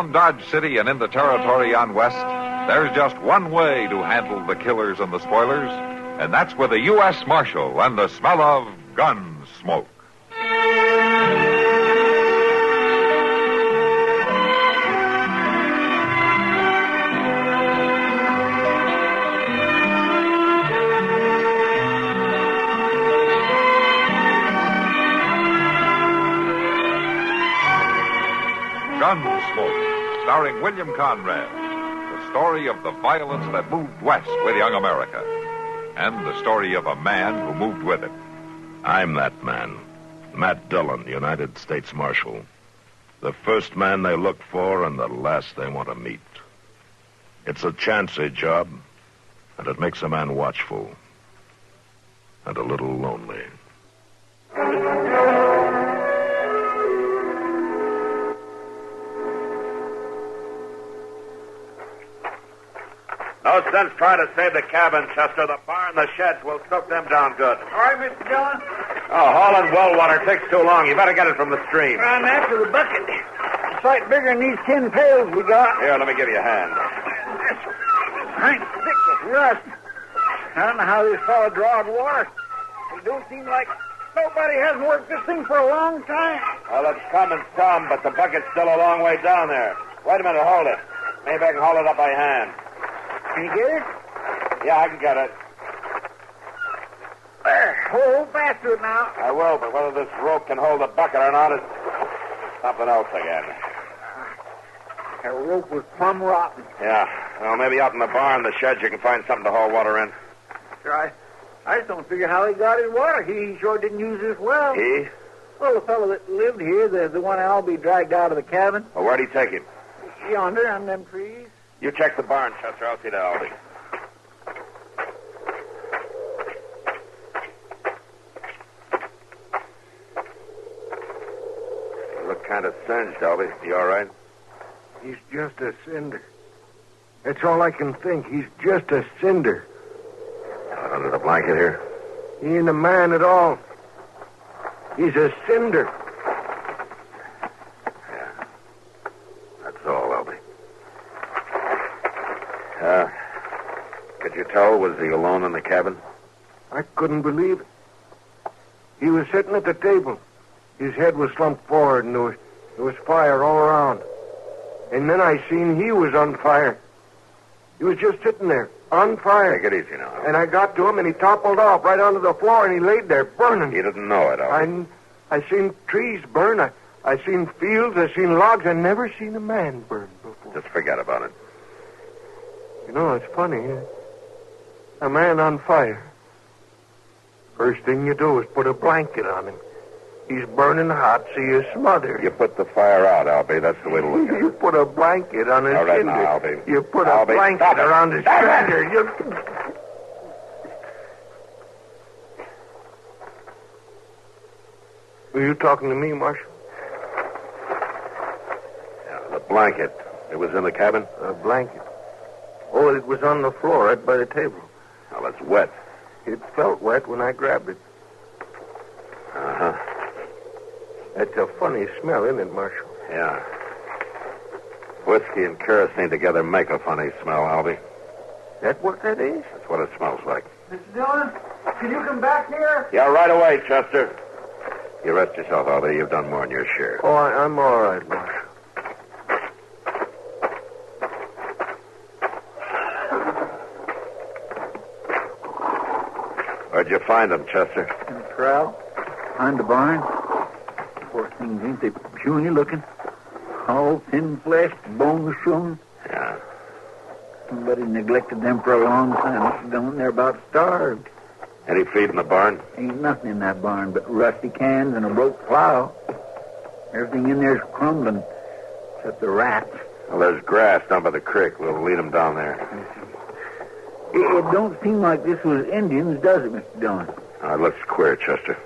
around Dodge City and in the territory on west, there's just one way to handle the killers and the spoilers, and that's with a U.S. Marshal and the smell of Gunsmoke. Gunsmoke, starring William Conrad. The story of the violence that moved west with young America. And the story of a man who moved with it. I'm that man. Matt Dillon, United States Marshal. The first man they look for and the last they want to meet. It's a chancy job, and it makes a man watchful. And a little lonely. No sense trying to save the cabin, Chester. The barn, the sheds will choke them down good. All right, Mr. Dillon. Oh, hauling well water takes too long. You better get it from the stream. I'm after the bucket. It's a sight bigger than these 10 pails we got. Here, let me give you a hand. I'm thick with rust. I don't know how this fellow draws water. It don't seem like nobody hasn't worked this thing for a long time. Well, it's coming some, but the bucket's still a long way down there. Wait a minute, hold it. Maybe I can haul it up by hand. Can you get it? Yeah, I can get it. There. Hold fast to it now. I will, but whether this rope can hold the bucket or not is something else again. That rope was plumb rotten. Yeah. Well, maybe out in the barn, the sheds, you can find something to haul water in. Sure, I just don't figure how he got his water. He sure didn't use this well. He? Well, the fellow that lived here, the one Albie dragged out of the cabin. Well, where'd he take him? Yonder on them trees. You check the barn, Chester. I'll see to Albie. You look kind of singed, Albie. You all right? He's just a cinder. That's all I can think. He's just a cinder. Under the blanket here? He ain't a man at all. He's a cinder. Yeah. That's all, Albie. Could you tell, was he alone in the cabin? I couldn't believe it. He was sitting at the table. His head was slumped forward, and there was fire all around. And then I seen he was on fire. He was just sitting there, on fire. Take it easy now. And I got to him, and he toppled off right onto the floor, and he laid there burning. He didn't know it, Albie. I seen trees burn. I seen fields. I seen logs. I never seen a man burn before. Just forget about it. You know, it's funny. A man on fire. First thing you do is put a blanket on him. He's burning hot, so you smother. You put the fire out, Albie. That's the way to look at it. You put a blanket on his All right cinder. now, Albie. You put Albie, a blanket stop it. around his Stop cinder. it. You... Were you talking to me, Marshal? Yeah, the blanket. It was in the cabin? A blanket. Oh, it was on the floor right by the table. Well, it's wet. It felt wet when I grabbed it. Uh-huh. That's a funny smell, isn't it, Marshal? Yeah. Whiskey and kerosene together make a funny smell, Albie. That what that is? That's what it smells like. Mr. Dillon, can you come back here? Yeah, right away, Chester. You rest yourself, Albie. You've done more than your share. Oh, I'm all right, Marshal. Where'd you find them, Chester? In the corral, behind the barn. Poor things, ain't they puny looking? All thin-fleshed, bones showing. Yeah. Somebody neglected them for a long time. Mr. Dillon, they're about starved. Any feed in the barn? Ain't nothing in that barn but rusty cans and a broke plow. Everything in there's crumbling, except the rats. Well, there's grass down by the creek. We'll lead them down there. It don't seem like this was Indians, does it, Mr. Dillon? Oh, it looks queer, Chester.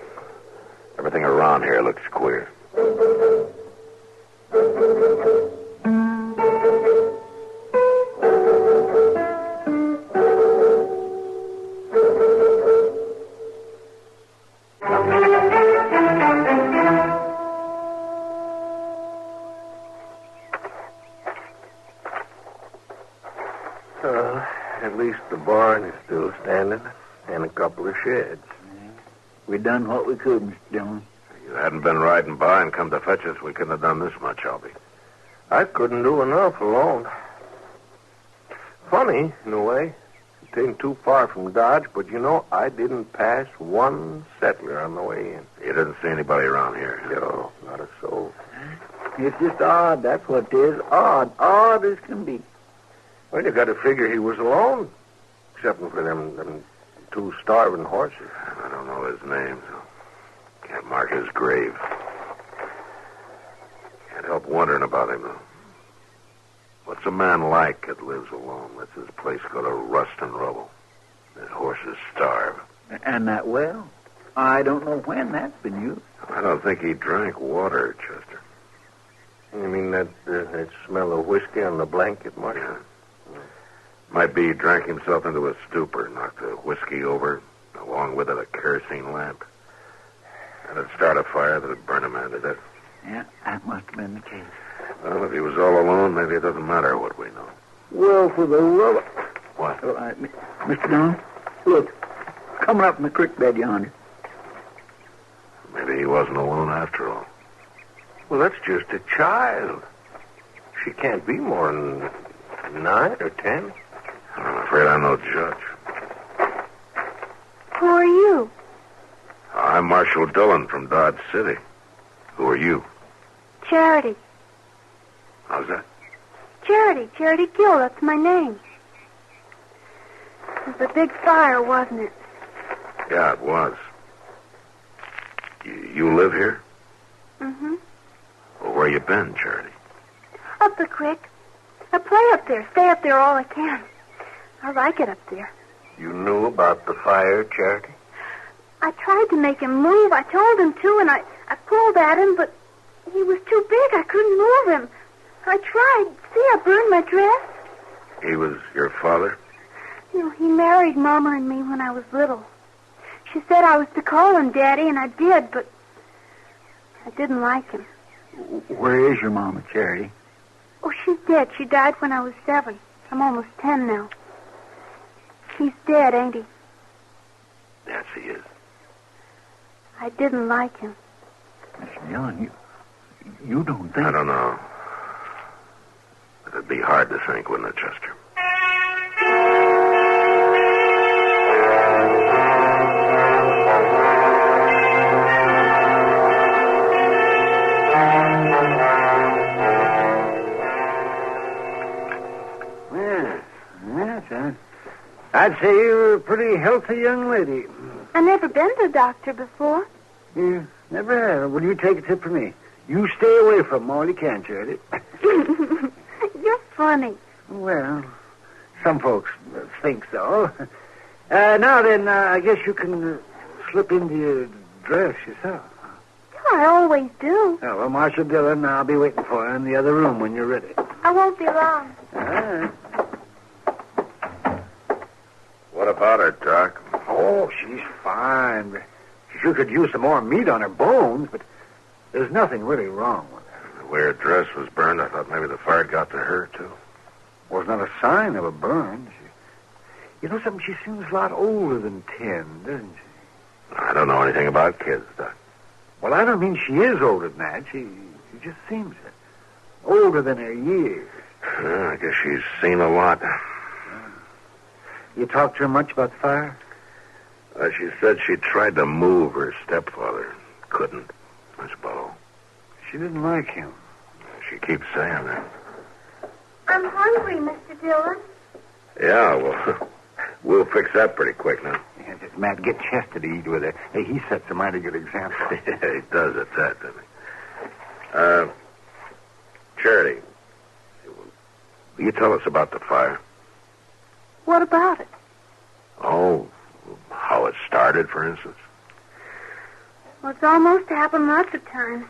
Everything around here looks queer. At least the barn is still standing, and a couple of sheds. We done what we could, Mr. Dillon. You hadn't been riding by and come to fetch us, we couldn't have done this much, Albie. I couldn't do enough alone. Funny, in a way. It ain't too far from Dodge, but I didn't pass one settler on the way in. You didn't see anybody around here? No, not a soul. It's just odd, that's what it is. Odd as can be. Well, you got to figure he was alone, except for them two starving horses. I don't know his name, so can't mark his grave. Can't help wondering about him, though. What's a man like that lives alone, lets his place go to rust and rubble, his horses starve? And that well? I don't know when that's been used. I don't think he drank water, Chester. You mean that smell of whiskey on the blanket, Mark? Yeah. Might be he drank himself into a stupor, knocked the whiskey over, along with it a kerosene lamp. And it'd start a fire that'd burn a man to death. Yeah, that must have been the case. Well, if he was all alone, maybe it doesn't matter what we know. Well, for the love of... What? Mr. Dillon, look, coming up in the creek bed yonder. Maybe he wasn't alone after all. Well, that's just a child. She can't be more than 9 or 10. I'm afraid I'm no judge. Who are you? I'm Marshal Dillon from Dodge City. Who are you? Charity. How's that? Charity Gill, that's my name. It was a big fire, wasn't it? Yeah, it was. You live here? Mm-hmm. Well, where you been, Charity? Up the creek. I play up there, stay up there all I can. I like it up there. You knew about the fire, Charity? I tried to make him move. I told him to, and I pulled at him, but he was too big. I couldn't move him. I tried. See, I burned my dress. He was your father? He married Mama and me when I was little. She said I was to call him Daddy, and I did, but I didn't like him. Where is your mama, Charity? Oh, she's dead. She died when I was 7. I'm almost 10 now. He's dead, ain't he? Yes, he is. I didn't like him. Mr. Dillon, you don't think... I don't know. It'd be hard to think, wouldn't it, Chester? Yes. I'd say you're a pretty healthy young lady. I never been to the doctor before. You never have. Well, you take a tip from me. You stay away from him all you can, Charity. You're funny. Well, some folks think so. Now then, I guess you can slip into your dress yourself. I always do. Oh, well, Marshal Dillon, I'll be waiting for you in the other room when you're ready. I won't be long. All right. What about her, Doc? Oh, she's fine. She could use some more meat on her bones, but there's nothing really wrong with her. The way her dress was burned, I thought maybe the fire got to her, too. Was not a sign of a burn. You know something? She seems a lot older than 10, doesn't she? I don't know anything about kids, Doc. Well, I don't mean she is older than that. She just seems older than her years. I guess she's seen a lot. You talked to her much about the fire? She said she tried to move her stepfather. Couldn't. That's about all. She didn't like him. She keeps saying that. I'm hungry, Mr. Dillon. Yeah, well, we'll fix that pretty quick now. Yeah, just Matt, get Chester to eat with her. Hey, he sets a mighty good example. Yeah, he does at that, doesn't he? Charity, will you tell us about the fire? What about it? Oh, how it started, for instance? Well, it's almost happened lots of times.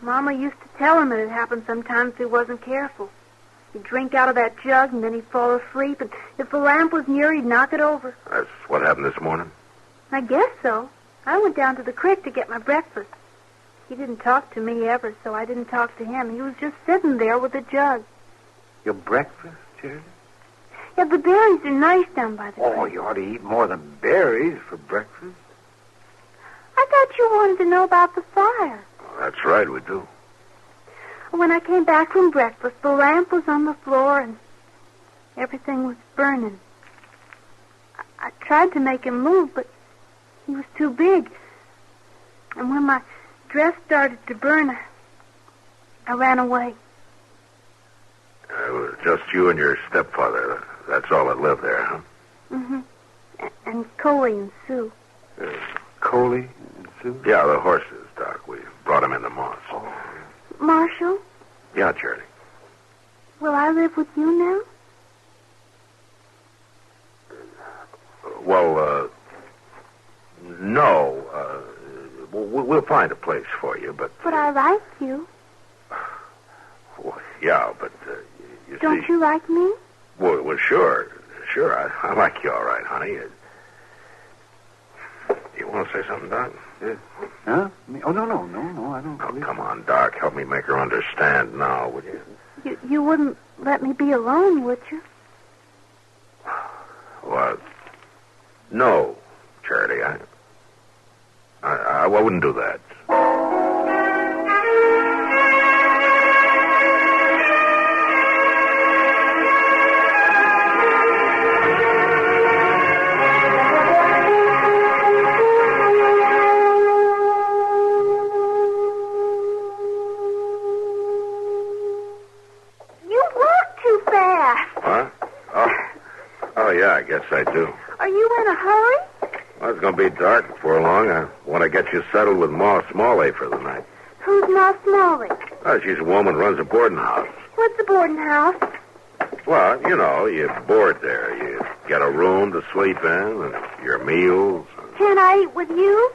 Mama used to tell him it had happened sometimes if he wasn't careful. He'd drink out of that jug, and then he'd fall asleep, and if the lamp was near, he'd knock it over. That's what happened this morning? I guess so. I went down to the creek to get my breakfast. He didn't talk to me ever, so I didn't talk to him. He was just sitting there with the jug. Your breakfast, Charity? Yeah, the berries are nice down by the Oh, creek. you ought to eat more than berries for breakfast. I thought you wanted to know about the fire. That's right, we do. When I came back from breakfast, the lamp was on the floor and everything was burning. I tried to make him move, but he was too big. And when my dress started to burn, I ran away. It was just you and your stepfather. That's all that lived there, huh? Mm-hmm. And Coley and Sue. Coley and Sue? Yeah, the horses, Doc. We brought them in the moss. Marshal, Yeah, Charity. will I live with you now? Well, no. We'll find a place for you, but... But I like you. Well, yeah, but you Don't see... you like me? Well, sure. Sure, I like you all right, honey. You want to say something, Doc? Yeah. Huh? Oh, no, I don't. Oh, come on, Doc. Help me make her understand now, would you? You wouldn't let me be alone, would you? Well, no, Charity. I wouldn't do that. You walk too fast. Huh? Oh, yeah, I guess I do. Are you in a hurry? Well, it's going to be dark before long. I want to get you settled with Ma Smalley for the night. Who's Ma Smalley? Oh, she's a woman who runs a boarding house. What's the boarding house? Well, you know, you board there. You get a room to sleep in and your meals. Can I eat with you?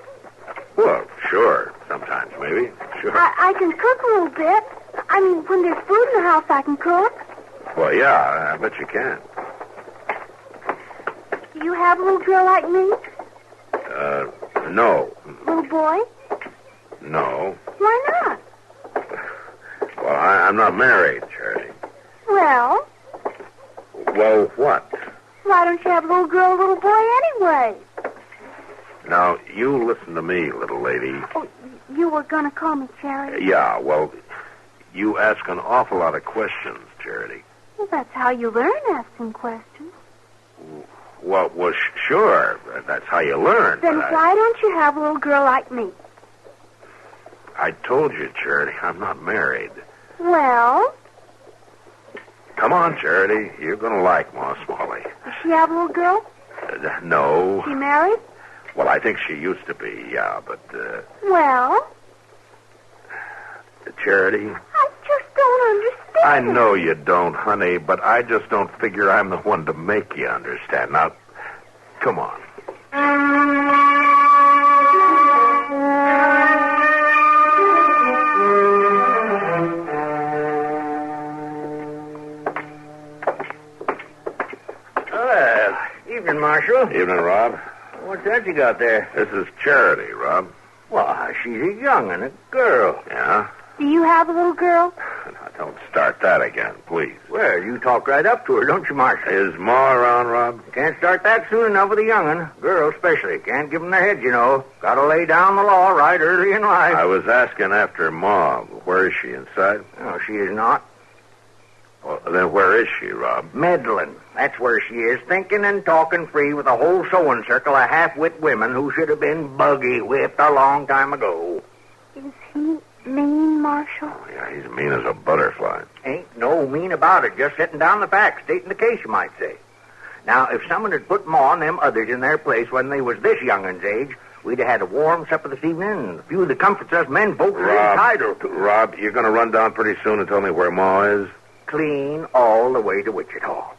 Well, sure. Sometimes, maybe. Sure. I can cook a little bit. I mean, when there's food in the house, I can cook. Well, yeah, I bet you can. Do you have a little girl like me? No. Little boy? No. Why not? Well, I'm not married, Charity. Well, Well, what? why don't you have a little girl, a little boy anyway? Now, you listen to me, little lady. Oh, you were going to call me Charity? Yeah, well, you ask an awful lot of questions, Charity. Well, that's how you learn asking questions. Well, sure. That's how you learn. Then but why don't you have a little girl like me? I told you, Charity, I'm not married. Well, Come on, Charity. You're going to like Ma Smalley. does she have a little girl? No. She married? Well, I think she used to be, yeah, but, Well, Charity, I just don't understand. I know you don't, honey, but I just don't figure I'm the one to make you understand. Now, come on. Evening, Marshal. Evening, Rob. What's that you got there? This is Charity, Rob. Well, she's a young'un, a girl. Yeah? Do you have a little girl? Now, don't start that again, please. Well, you talk right up to her, don't you, Marshal? Is Ma around, Rob? Can't start that soon enough with a young'un. Girls especially. Can't give them their heads, you know. Gotta lay down the law right early in life. I was asking after Ma. Where is she, inside? No, she is not. Well, then where is she, Rob? Meddling. That's where she is, thinking and talking free with a whole sewing circle of half-wit women who should have been buggy whipped a long time ago. Is he mean, Marshal? Oh, yeah, he's mean as a butterfly. Ain't no mean about it, just setting down the facts, stating the case, you might say. Now, if someone had put Ma and them others in their place when they was this young'un's age, we'd have had a warm supper this evening and a few of the comforts us men folks are entitled to. Rob, you're going to run down pretty soon and tell me where Ma is? Clean all the way to Wichita.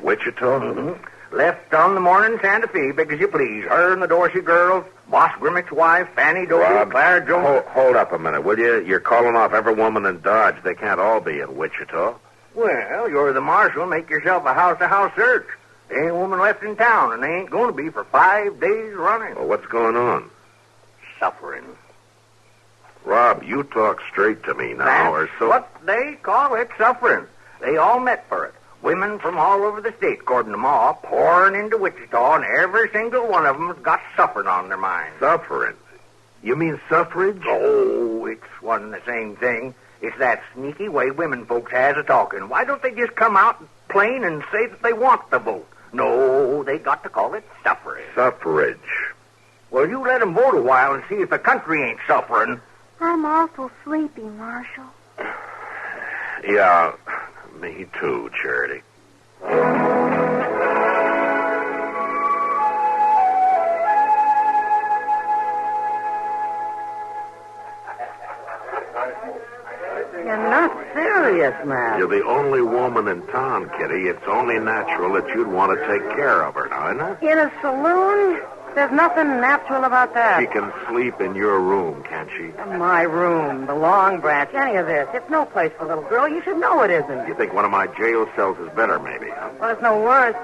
Wichita? Mm-hmm. Left on the morning Santa Fe, big as you please. Her and the Dorsey girls, Boss Grimmick's wife, Fanny Dorsey, Rob, Clara Jones. Hold up a minute, will you? You're calling off every woman in Dodge. They can't all be in Wichita. Well, you're the marshal. Make yourself a house-to-house search. There ain't a woman left in town, and they ain't going to be for 5 days running. Well, what's going on? Suffering. Rob, you talk straight to me now, That's or so... what they call it, suffering. They all met for it. Women from all over the state, according to Ma, pouring into Wichita, and every single one of them's got suffering on their minds. Suffering? You mean suffrage? Oh, it's one and the same thing. It's that sneaky way women folks has of talking. Why don't they just come out plain and say that they want the vote? No, they got to call it suffrage. Suffrage. Well, you let them vote a while and see if the country ain't suffering. I'm awful sleepy, Marshal. Yeah, me too, Charity. You're not serious, man. You're the only woman in town, Kitty. It's only natural that you'd want to take care of her now, isn't it? In a saloon? There's nothing natural about that. She can sleep in your room, can't she? In my room, the Long Branch, any of this. It's no place for a little girl. You should know it isn't. You think one of my jail cells is better, maybe, huh? Well, it's no worse.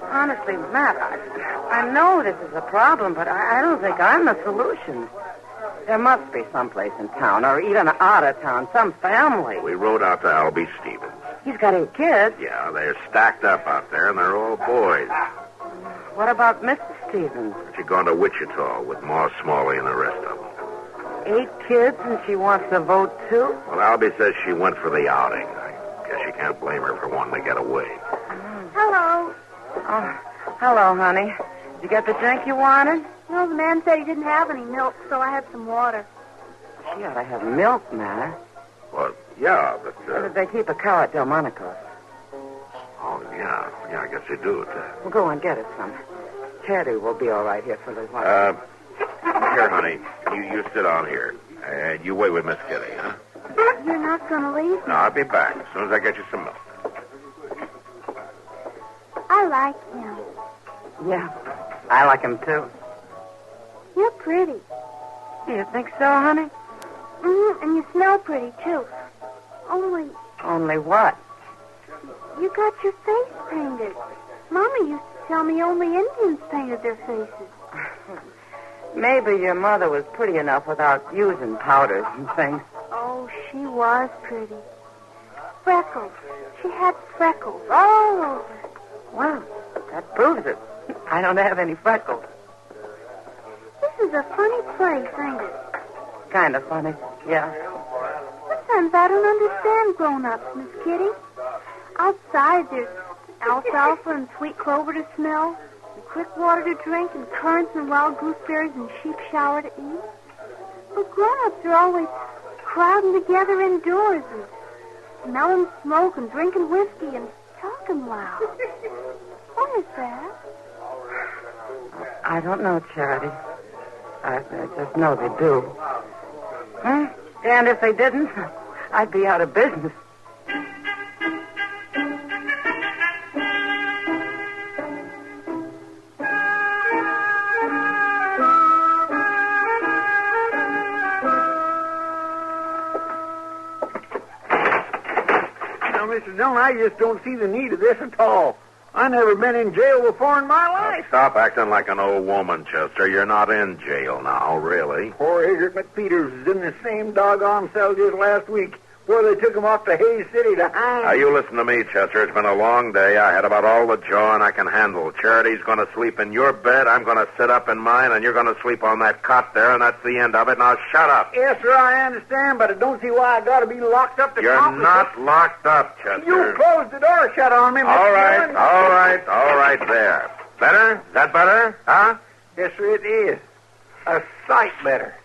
Honestly, Matt, I know this is a problem, but I don't think I'm the solution. There must be someplace in town, or even out of town, some family. We rode out to Albie Stevens. He's got 8 kids. Yeah, they're stacked up out there, and they're all boys. What about Mrs. Stevens? She's gone to Wichita with Ma Smalley and the rest of them. 8 kids, and she wants to vote, too? Well, Albie says she went for the outing. I guess you can't blame her for wanting to get away. Hello. Oh, hello, honey. Did you get the drink you wanted? No, the man said he didn't have any milk, so I had some water. She ought to have milk, Matt. Well, yeah, but... They keep a cow at Delmonico's. Oh, yeah, I guess they do. Well, go and get us some. Charity will be all right here for a little while. Here, honey, you sit down here. And you wait with Miss Kitty, huh? You're not going to leave? No, I'll be back as soon as I get you some milk. I like him. Yeah, I like him, too. You're pretty. Do you think so, honey? Mm-hmm, and you smell pretty, too. Only what? You got your face painted. Mama used to tell me only Indians painted their faces. Maybe your mother was pretty enough without using powders and things. Oh, she was pretty. Freckles. She had freckles all over. Well, that proves it. I don't have any freckles. This is a funny place, ain't it? Kind of funny, yeah. Sometimes I don't understand grown-ups, Miss Kitty. Outside, there's alfalfa and sweet clover to smell, and quick water to drink, and currants and wild gooseberries and sheep shower to eat. But grown-ups are always crowding together indoors and smelling smoke and drinking whiskey and talking loud. What is that? I don't know, Charity. I just know they do. And if they didn't, I'd be out of business. Now, Mr. Dillon, I just don't see the need of this at all. I never been in jail before in my life. Stop acting like an old woman, Chester. You're not in jail now, really. Poor Egbert McPeters was in the same doggone cell just last week before they took him off to Hayes City to hang. Now, you listen to me, Chester. It's been a long day. I had about all the jawing I can handle. Charity's going to sleep in your bed. I'm going to sit up in mine, and you're going to sleep on that cot there, and that's the end of it. Now, shut up. Yes, sir, I understand, but I don't see why I got to be locked up to You're accomplish not it. locked up, Chester. You closed the door shut on me, Mr. All right, Dillon. all right, there. Better? Is that better? Huh? Yes, sir, it is. A sight better.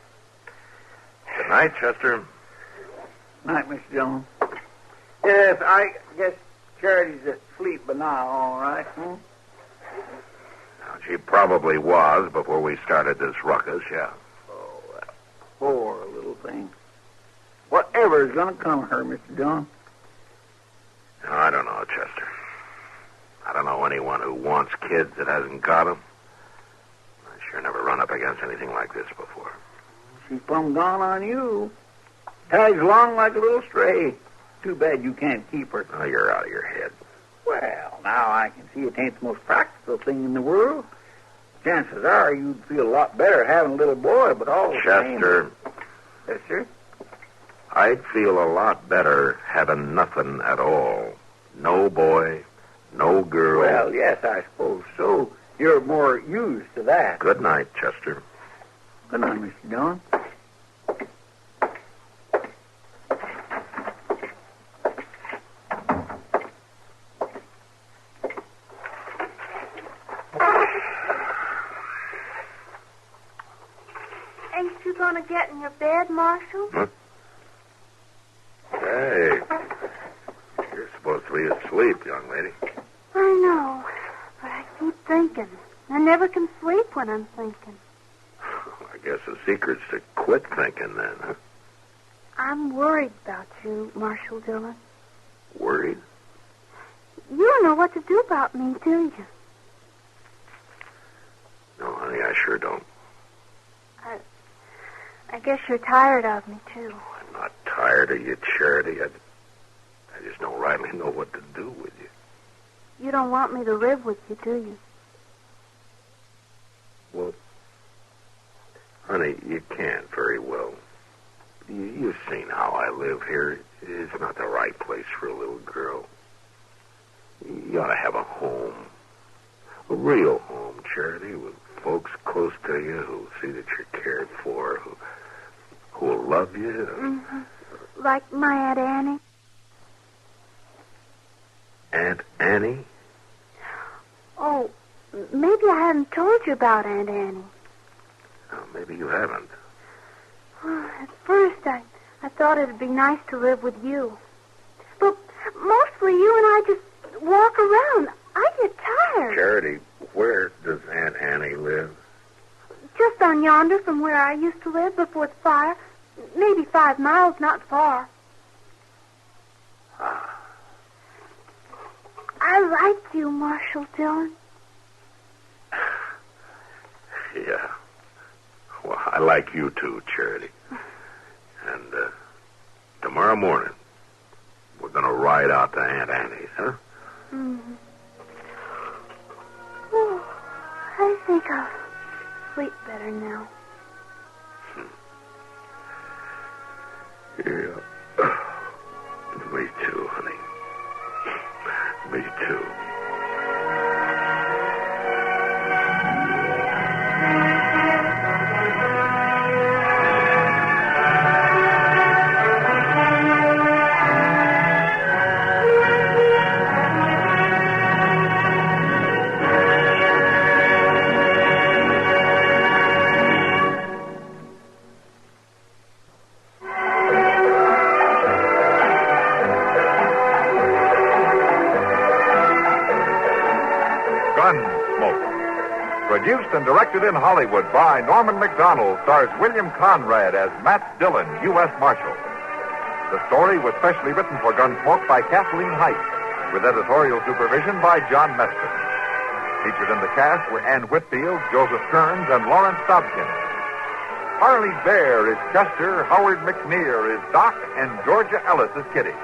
Good night, Chester. Night, Mr. Dillon. Yes, I guess Charity's asleep by now, all right. Now, she probably was before we started this ruckus, yeah. Oh, that poor little thing. Whatever is going to come of her, Mr. Dillon? I don't know, Chester. I don't know anyone who wants kids that hasn't got them. I sure never run up against anything like this before. She's plumb gone on you. Tags along like a little stray. Too bad you can't keep her. Oh, you're out of your head. Well, now I can see it ain't the most practical thing in the world. Chances are you'd feel a lot better having a little boy, but all the same... Chester. Yes, sir? I'd feel a lot better having nothing at all. No boy, no girl. Well, yes, I suppose so. You're more used to that. Good night, Chester. Good night, Mr. Dillon. Ain't you gonna get in your bed, Marshal? Huh? Hey, you're supposed to be asleep, young lady. I know, but I keep thinking. I never can sleep when I'm thinking. I guess the secret's to quit thinking then, huh? I'm worried about you, Marshal Dillon. Worried? You don't know what to do about me, do you? No, honey, I sure don't. I guess you're tired of me, too. I'm not tired of you, Charity. I just don't rightly know what to do with you. You don't want me to live with you, do you? Well, honey, you can't very well. You've seen how I live here. It's not the right place for a little girl. You ought to have a home. A real home, Charity, with folks close to you who'll see that you're cared for, who'll love you. Mm-hmm. Like my Aunt Annie. Aunt Annie? Oh, maybe I haven't told you about Aunt Annie. Oh, maybe you haven't. At first, I thought it'd be nice to live with you. But mostly you and I just walk around. I get tired. Charity, where does Aunt Annie live? Just on yonder from where I used to live before the fire. Maybe 5 miles, not far. I like you, Marshal Dillon. Yeah. Well, I like you too, Charity. And tomorrow morning, we're going to ride out to Aunt Annie's, huh? Mm-hmm. Oh, I think I'll sleep better now. Yeah. Me too, honey. Me too. Gunsmoke. Produced and directed in Hollywood by Norman McDonald, stars William Conrad as Matt Dillon, U.S. Marshal. The story was specially written for Gunsmoke by Kathleen Height, with editorial supervision by John Meston. Featured in the cast were Ann Whitfield, Joseph Kearns, and Lawrence Dobkin. Harley Bear is Chester, Howard McNear is Doc, and Georgia Ellis is Kitty.